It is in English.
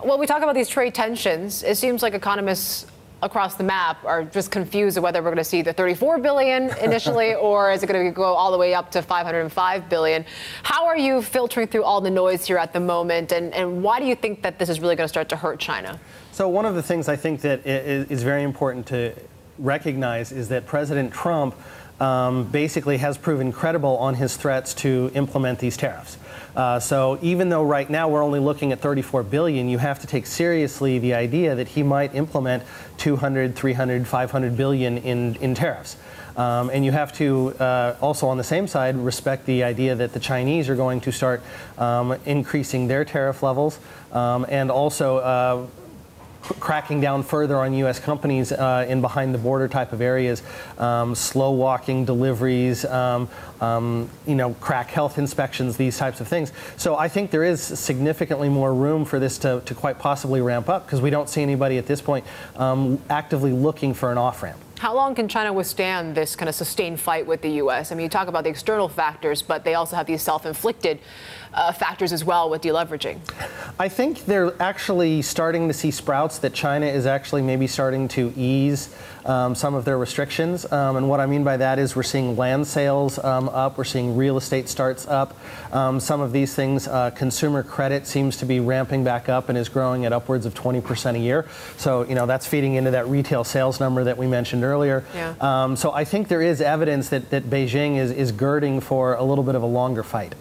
When we talk about these trade tensions, it seems like economists across the map are just confused of whether we're going to see the $34 billion initially or is it going to go all the way up to $505 billion. How are you filtering through all the noise here at the moment, and why do you think that this is really going to start to hurt China? So one of the things I think that is very important to recognize is that President Trump basically has proven credible on his threats to implement these tariffs. So even though right now we're only looking at $34 billion, you have to take seriously the idea that he might implement 200, 300, 500 billion in tariffs. And you have to also on the same side respect the idea that the Chinese are going to start increasing their tariff levels and also cracking down further on U.S. companies in behind-the-border type of areas, slow-walking deliveries, crack health inspections, these types of things. So I think there is significantly more room for this to quite possibly ramp up because we don't see anybody at this point actively looking for an off-ramp. How long can China withstand this kind of sustained fight with the U.S.? I mean, you talk about the external factors, but they also have these self-inflicted factors as well with deleveraging. I think they're actually starting to see sprouts that China is actually maybe starting to ease some of their restrictions. And what I mean by that is we're seeing land sales up, we're seeing real estate starts up. Some of these things, consumer credit seems to be ramping back up and is growing at upwards of 20% a year. So, that's feeding into that retail sales number that we mentioned earlier. Yeah. So I think there is evidence that Beijing is girding for a little bit of a longer fight.